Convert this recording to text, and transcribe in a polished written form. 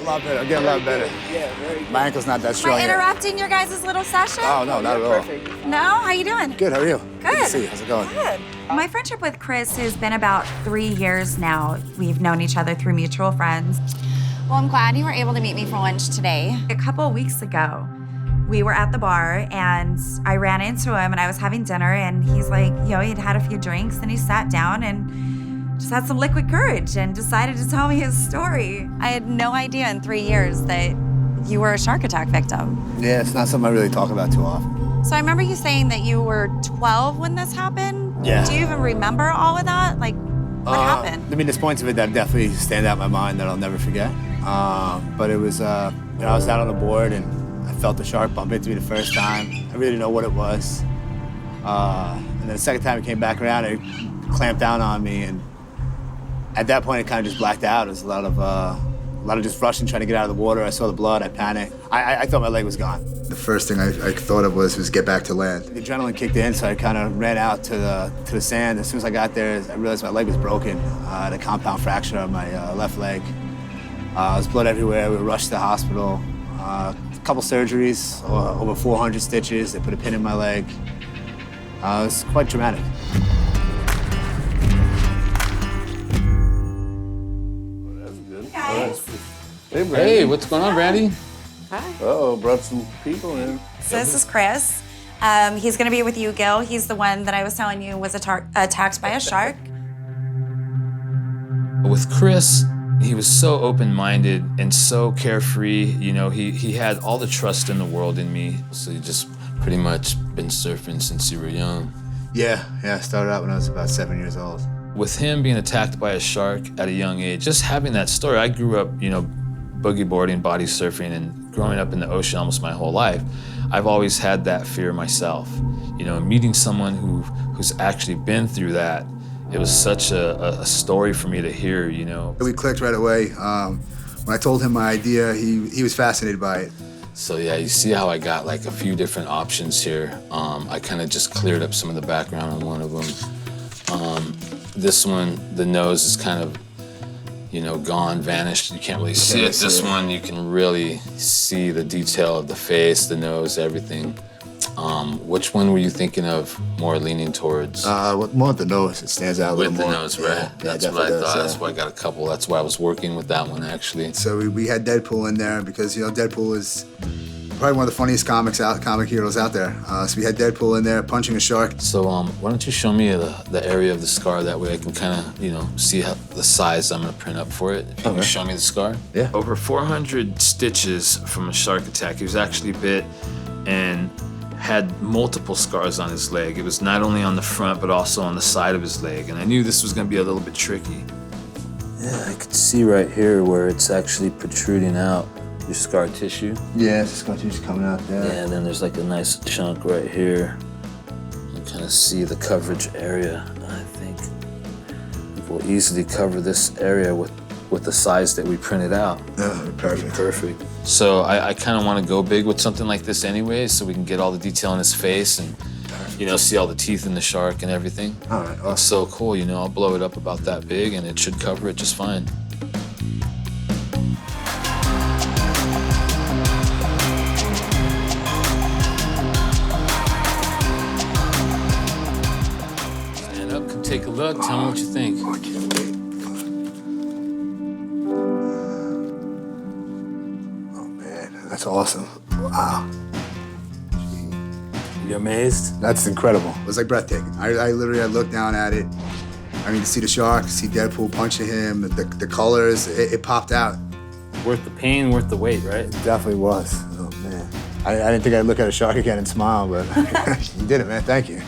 lot better. I'm getting a lot better. Yeah, very good. My ankle's not that strong Am I yet. interrupting your guys' little session? Oh, no, not at all. Perfect. No? How you doing? Good, how are you? Good. Good to see you. How's it going? Good. My friendship with Chris has been about 3 years now. We've known each other through mutual friends. Well, I'm glad you were able to meet me for lunch today. A couple weeks ago, we were at the bar and I ran into him and I was having dinner and he's like, he'd had a few drinks and he sat down and just had some liquid courage and decided to tell me his story. I had no idea in 3 years that you were a shark attack victim. Yeah, it's not something I really talk about too often. So I remember you saying that you were 12 when this happened. Yeah. Do you even remember all of that? Like, what happened? I mean, there's points of it that definitely stand out in my mind that I'll never forget. But it was, I was out on the board and I felt the shark bump into me the first time. I really didn't know what it was. And then the second time it came back around, it clamped down on me. And at that point, it kind of just blacked out. It was a lot of just rushing, trying to get out of the water. I saw the blood, I panicked. I thought my leg was gone. The first thing I thought of was get back to land. The adrenaline kicked in, so I kind of ran out to the sand. As soon as I got there, I realized my leg was broken. I had a compound fracture on my left leg. There was blood everywhere. We were rushed to the hospital. A couple surgeries, over 400 stitches. They put a pin in my leg. It was quite traumatic. Guys. Hey, Brandy. Hey, what's going on, Brandy? Uh-oh, brought some people in. So this is Chris. He's gonna be with you, Gil. He's the one that I was telling you was attacked by a shark. With Chris, he was so open-minded and so carefree. You know, he had all the trust in the world in me. So he just pretty much been surfing since you were young. Yeah, I started out when I was about 7 years old. With him being attacked by a shark at a young age, just having that story, I grew up, boogie boarding, body surfing, and growing up in the ocean almost my whole life. I've always had that fear myself. Meeting someone who's actually been through that, it was such a story for me to hear, We clicked right away. When I told him my idea, he was fascinated by it. So yeah, you see how I got like a few different options here. I kind of just cleared up some of the background on one of them. This one, the nose is kind of, gone, vanished. You can't really see it. This one, you can really see the detail of the face, the nose, everything. Which one were you thinking of more leaning towards? More with the nose. It stands out a little more. With the nose, right? Yeah, That's what I thought. That's why I got a couple. That's why I was working with that one, actually. So we had Deadpool in there because, Deadpool is probably one of the funniest comic heroes out there. So we had Deadpool in there punching a shark. So why don't you show me the area of the scar? That way I can kind of, see how the size I'm gonna print up for it. If you can show me the scar. Yeah. Over 400 stitches from a shark attack. He was actually bit and had multiple scars on his leg. It was not only on the front, but also on the side of his leg. And I knew this was gonna be a little bit tricky. Yeah, I could see right here where it's actually protruding out. Your scar tissue. Yeah, it's scar tissue coming out there. Yeah, and then there's like a nice chunk right here. You kind of see the coverage area. I think we'll easily cover this area with the size that we printed out. Oh, perfect. Perfect. So I kind of want to go big with something like this anyway, so we can get all the detail on his face and, see all the teeth in the shark and everything. All right, awesome. It's so cool, I'll blow it up about that big and it should cover it just fine. Stand up, come take a look, tell me what you think. That's awesome. Wow. You amazed? That's incredible. It was like breathtaking. I looked down at it. To see the shark, see Deadpool punching him, the colors, it popped out. Worth the pain, worth the wait, right? It definitely was. Oh, man. I didn't think I'd look at a shark again and smile, but you did it, man. Thank you.